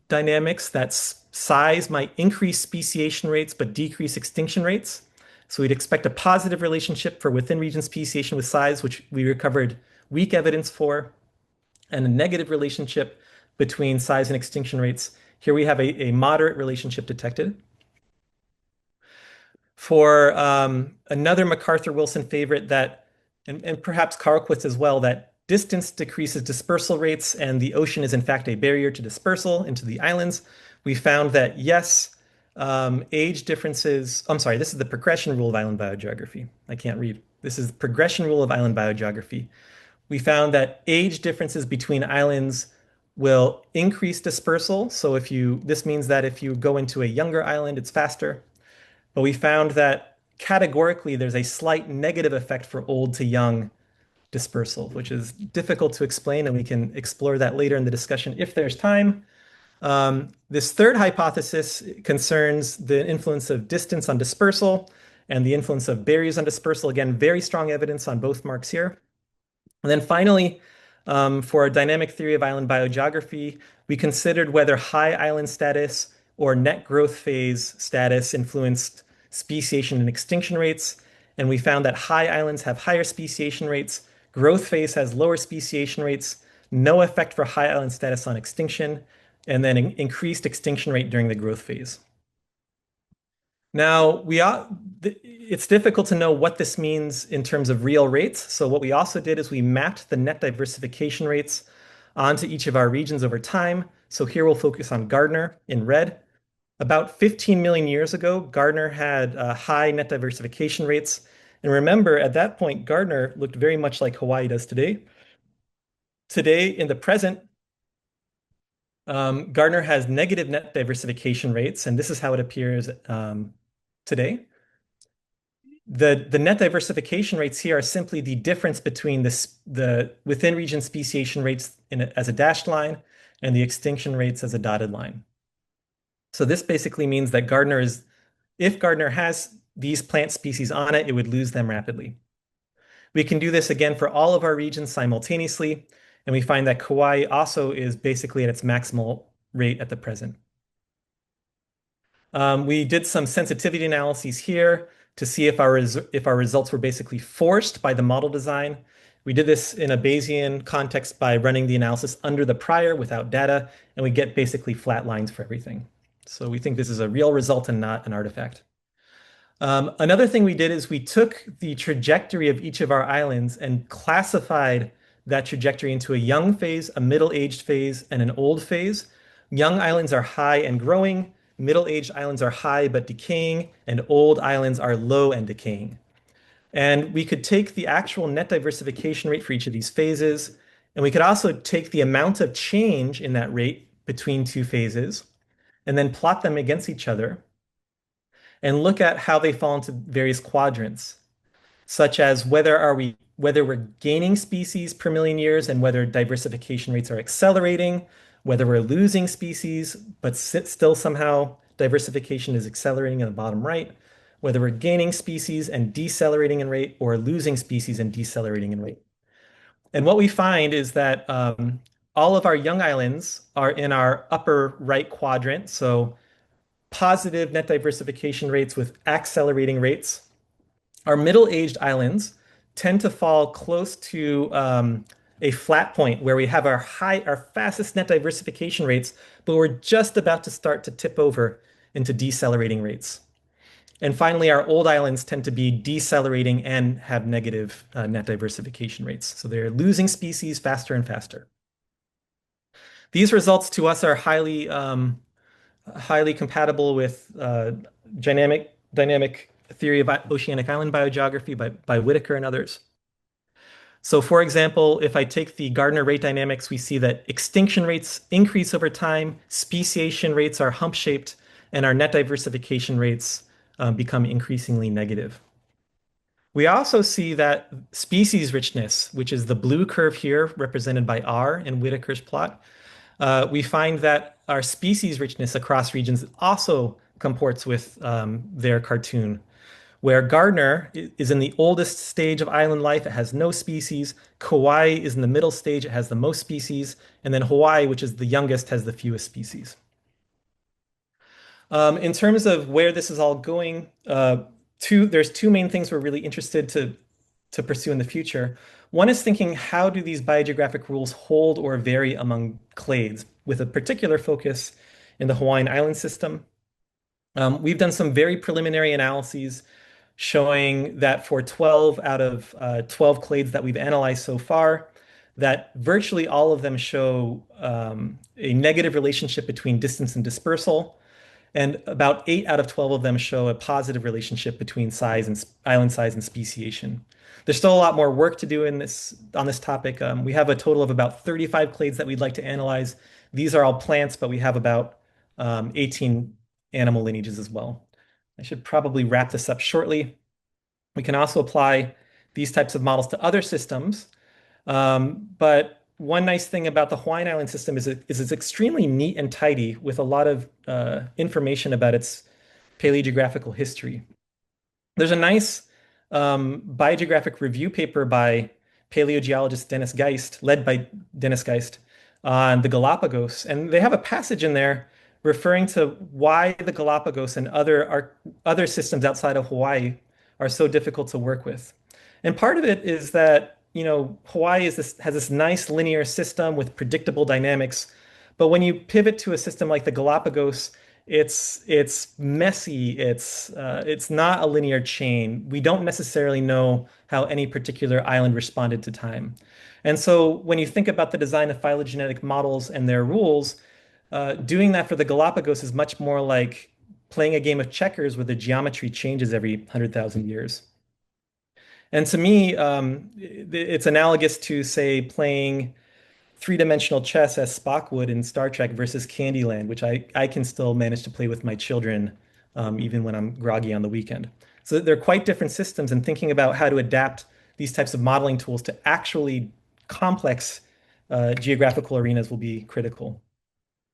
dynamics that size might increase speciation rates but decrease extinction rates. So we'd expect a positive relationship for within region speciation with size, which we recovered weak evidence for, and a negative relationship between size and extinction rates. Here we have a moderate relationship detected. For another MacArthur-Wilson favorite and perhaps Carlquist as well, that distance decreases dispersal rates and the ocean is in fact a barrier to dispersal into the islands. We found that yes, age differences, I'm sorry, this is the progression rule of island biogeography. I can't read. This is the progression rule of island biogeography. We found that age differences between islands will increase dispersal. So this means that if you go into a younger island, it's faster. But we found that categorically there's a slight negative effect for old to young dispersal, which is difficult to explain, and we can explore that later in the discussion if there's time. This third hypothesis concerns the influence of distance on dispersal and the influence of barriers on dispersal. Again, very strong evidence on both marks here. And then finally, for a dynamic theory of island biogeography, we considered whether high island status or net growth phase status influenced speciation and extinction rates. And we found that high islands have higher speciation rates, growth phase has lower speciation rates, no effect for high island status on extinction, and then increased extinction rate during the growth phase. Now, it's difficult to know what this means in terms of real rates. So what we also did is we mapped the net diversification rates onto each of our regions over time. So here we'll focus on Gardner in red. About 15 million years ago, Gardner had high net diversification rates. And remember, at that point, Gardner looked very much like Hawaii does today. Today, in the present, Gardner has negative net diversification rates, and this is how it appears today. The net diversification rates here are simply the difference between the within region speciation rates as a dashed line and the extinction rates as a dotted line. So this basically means that if Gardner has these plant species on it, it would lose them rapidly. We can do this again for all of our regions simultaneously, and we find that Kauai also is basically at its maximal rate at the present. We did some sensitivity analyses here to see if our results were basically forced by the model design. We did this in a Bayesian context by running the analysis under the prior without data, and we get basically flat lines for everything. So we think this is a real result and not an artifact. Another thing we did is we took the trajectory of each of our islands and classified that trajectory into a young phase, a middle-aged phase, and an old phase. Young islands are high and growing, middle-aged islands are high but decaying, and old islands are low and decaying. And we could take the actual net diversification rate for each of these phases, and we could also take the amount of change in that rate between two phases, and then plot them against each other and look at how they fall into various quadrants, such as whether we're gaining species per million years and whether diversification rates are accelerating, whether we're losing species, but still somehow diversification is accelerating in the bottom right, whether we're gaining species and decelerating in rate or losing species and decelerating in rate. And what we find is that all of our young islands are in our upper right quadrant, so positive net diversification rates with accelerating rates. Our middle-aged islands tend to fall close to a flat point where we have our fastest net diversification rates, but we're just about to start to tip over into decelerating rates. And finally, our old islands tend to be decelerating and have negative net diversification rates. So they're losing species faster and faster. These results to us are highly compatible with dynamic theory of oceanic island biogeography by Whitaker and others. So for example, if I take the Gardner rate dynamics, we see that extinction rates increase over time, speciation rates are hump-shaped, and our net diversification rates become increasingly negative. We also see that species richness, which is the blue curve here represented by R in Whitaker's plot, we find that our species richness across regions also comports with their cartoon, where Gardner is in the oldest stage of island life, it has no species. Kauai is in the middle stage, it has the most species. And then Hawaii, which is the youngest, has the fewest species. In terms of where this is all going, there's two main things we're really interested to pursue in the future. One is thinking, how do these biogeographic rules hold or vary among clades, with a particular focus in the Hawaiian island system. We've done some very preliminary analyses showing that for 12 out of 12 clades that we've analyzed so far, that virtually all of them show a negative relationship between distance and dispersal. And about 8 out of 12 of them show a positive relationship between island size and speciation. There's still a lot more work to do on this topic. We have a total of about 35 clades that we'd like to analyze. These are all plants, but we have about 18 animal lineages as well. I should probably wrap this up shortly. We can also apply these types of models to other systems. But one nice thing about the Hawaiian Island system is it's extremely neat and tidy with a lot of information about its paleogeographical history. There's a nice biogeographic review paper by paleogeologist Dennis Geist, led by Dennis Geist, on the Galapagos, and they have a passage in there referring to why the Galapagos and other systems outside of Hawaii are so difficult to work with. And part of it is that, Hawaii has this nice linear system with predictable dynamics, but when you pivot to a system like the Galapagos, it's messy. It's not a linear chain. We don't necessarily know how any particular island responded to time. And so when you think about the design of phylogenetic models and their rules, doing that for the Galapagos is much more like playing a game of checkers where the geometry changes every 100,000 years. And to me, it's analogous to, say, playing three-dimensional chess as Spock would in Star Trek versus Candyland, which I can still manage to play with my children, even when I'm groggy on the weekend. So they're quite different systems, and thinking about how to adapt these types of modeling tools to actually complex geographical arenas will be critical.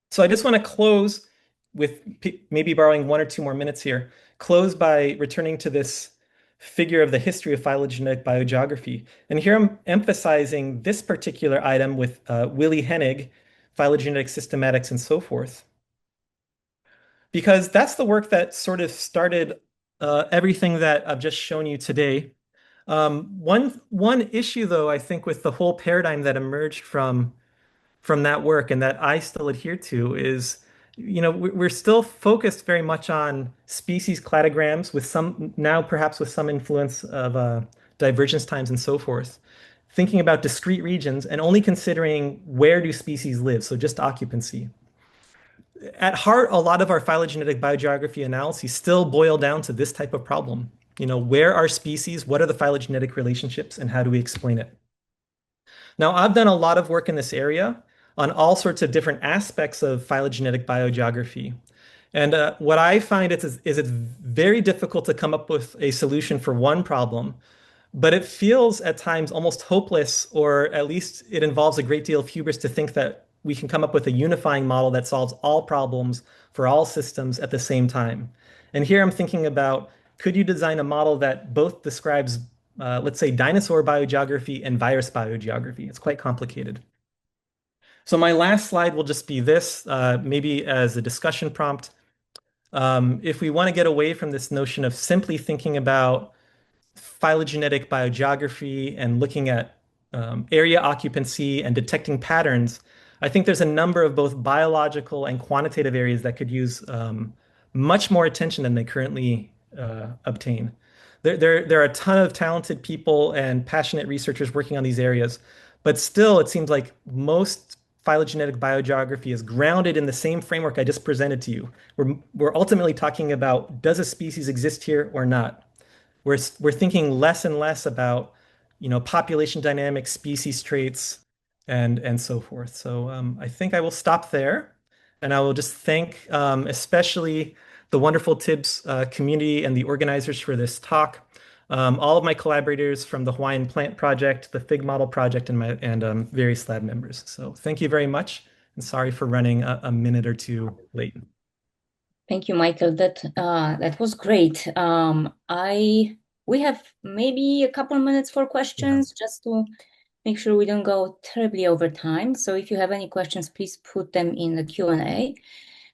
So I just want to close with maybe borrowing 1 or 2 more minutes here, close by returning to this figure of the history of phylogenetic biogeography. And here I'm emphasizing this particular item with Willy Hennig, phylogenetic systematics and so forth, because that's the work that sort of started everything that I've just shown you today. One issue, though, I think with the whole paradigm that emerged from that work and that I still adhere to is, we're still focused very much on species cladograms with some, now perhaps with some influence of divergence times and so forth, thinking about discrete regions and only considering where do species live, so just occupancy. At heart, a lot of our phylogenetic biogeography analyses still boil down to this type of problem. Where are species? What are the phylogenetic relationships, and how do we explain it? Now, I've done a lot of work in this area on all sorts of different aspects of phylogenetic biogeography. And what I find is it's very difficult to come up with a solution for one problem, but it feels at times almost hopeless, or at least it involves a great deal of hubris to think that we can come up with a unifying model that solves all problems for all systems at the same time. And here I'm thinking about, could you design a model that both describes, let's say, dinosaur biogeography and virus biogeography? It's quite complicated. So my last slide will just be this, maybe as a discussion prompt. If we want to get away from this notion of simply thinking about phylogenetic biogeography and looking at area occupancy and detecting patterns, I think there's a number of both biological and quantitative areas that could use much more attention than they currently obtain. There are a ton of talented people and passionate researchers working on these areas, but still, it seems like most phylogenetic biogeography is grounded in the same framework I just presented to you. We're ultimately talking about, does a species exist here or not? We're thinking less and less about, population dynamics, species traits, and so forth. So I think I will stop there, and I will just thank especially the wonderful TIBS community and the organizers for this talk. All of my collaborators from the Hawaiian Plant Project, the Fig Model Project, and various lab members. So thank you very much, and sorry for running a minute or two late. Thank you, Michael. That was great. We have maybe a couple minutes for questions, just to make sure we don't go terribly over time. So if you have any questions, please put them in the Q&A.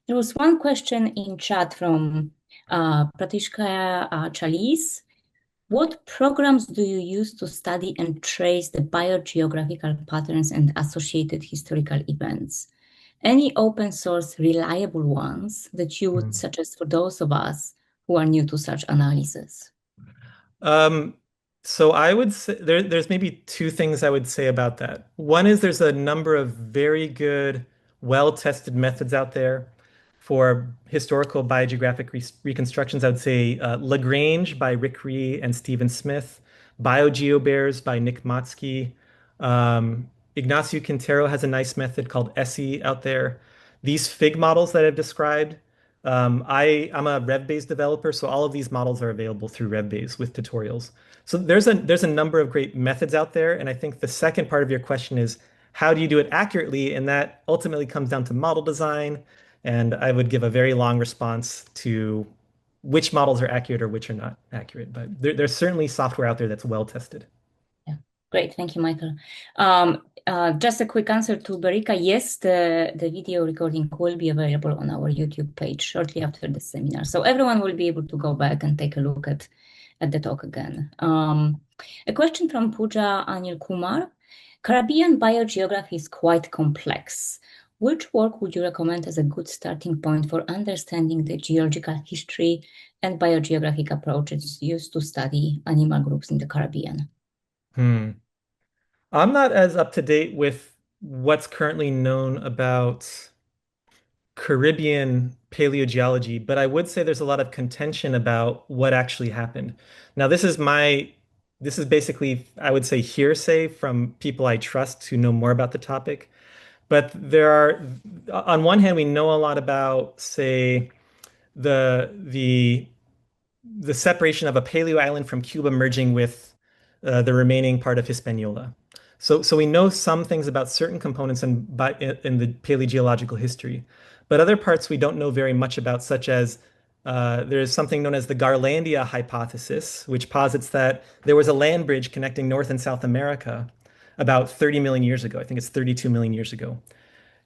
There was one question in chat from Pratishka Chalis. What programs do you use to study and trace the biogeographical patterns and associated historical events? Any open source reliable ones that you would suggest for those of us who are new to such analysis? So I would say there's maybe two things I would say about that. One is there's a number of very good, well-tested methods out there for historical biogeographic reconstructions. I would say Lagrange by Rick Ree and Stephen Smith, BioGeoBears by Nick Motzke. Ignacio Quintero has a nice method called ESSI out there. These Fig models that I've described, I'm a Rev-based developer, so all of these models are available through Rev-base with tutorials. So there's a number of great methods out there, and I think the second part of your question is how do you do it accurately, and that ultimately comes down to model design. And I would give a very long response to which models are accurate or which are not accurate. But there's certainly software out there that's well tested. Yeah, great. Thank you, Michael. Just a quick answer to Berika. Yes, the video recording will be available on our YouTube page shortly after the seminar. So everyone will be able to go back and take a look at the talk again. A question from Pooja Anil Kumar. Caribbean biogeography is quite complex. Which work would you recommend as a good starting point for understanding the geological history and biogeographic approaches used to study animal groups in the Caribbean? Hmm. I'm not as up to date with what's currently known about Caribbean paleogeology, but I would say there's a lot of contention about what actually happened. Now, this is basically, I would say, hearsay from people I trust who know more about the topic. But on one hand, we know a lot about, say, the the the separation of a paleo island from Cuba merging with the remaining part of Hispaniola. So we know some things about certain components in the paleogeological history, but other parts we don't know very much about, such as there's something known as the Garlandia hypothesis, which posits that there was a land bridge connecting North and South America about 30 million years ago. I think it's 32 million years ago.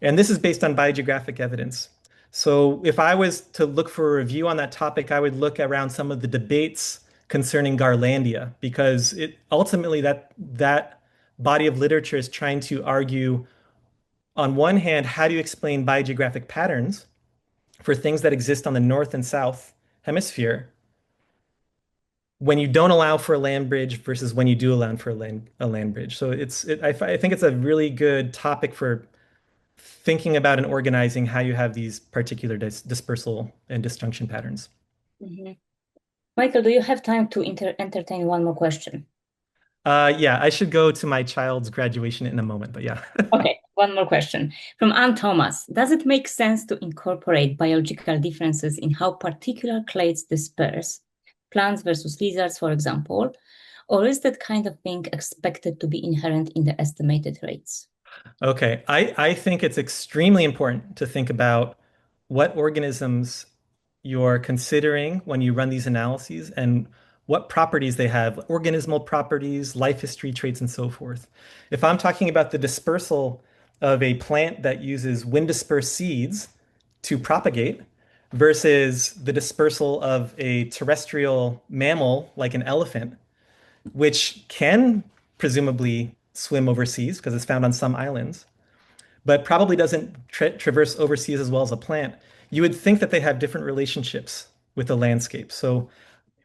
And this is based on biogeographic evidence. So if I was to look for a review on that topic, I would look around some of the debates concerning Garlandia, because it ultimately that body of literature is trying to argue, on one hand, how do you explain biogeographic patterns for things that exist on the north and south hemisphere when you don't allow for a land bridge versus when you do allow for a land bridge. So I think it's a really good topic for thinking about and organizing how you have these particular dispersal and disjunction patterns. Mhm. Michael, do you have time to entertain one more question? Yeah, I should go to my child's graduation in a moment, but yeah. Okay, one more question from Ann Thomas. Does it make sense to incorporate biological differences in how particular clades disperse, plants versus lizards, for example, or is that kind of thing expected to be inherent in the estimated rates? Okay, I think it's extremely important to think about what organisms you're considering when you run these analyses and what properties they have, organismal properties, life history traits, and so forth. If I'm talking about the dispersal of a plant that uses wind dispersed seeds to propagate versus the dispersal of a terrestrial mammal like an elephant, which can presumably swim overseas because it's found on some islands, but probably doesn't traverse overseas as well as a plant, you would think that they have different relationships with the landscape. So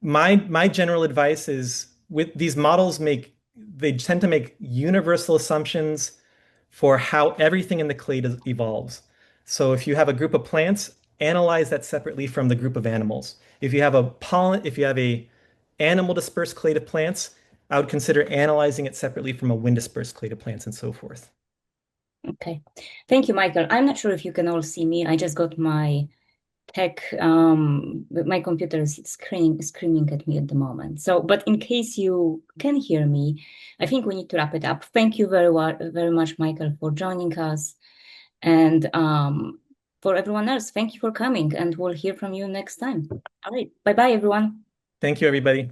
my general advice is with these models they tend to make universal assumptions for how everything in the clade evolves. So if you have a group of plants, analyze that separately from the group of animals. If you have a animal dispersed clade of plants, I would consider analyzing it separately from a wind dispersed clade of plants and so forth. Okay, thank you, Michael. I'm not sure if you can all see me. I just got my tech, but my computer is screaming at me at the moment. So, but in case you can hear me, I think we need to wrap it up. Thank you very much, Michael, for joining us. And for everyone else, thank you for coming, and we'll hear from you next time. All right, bye-bye, everyone. Thank you, everybody.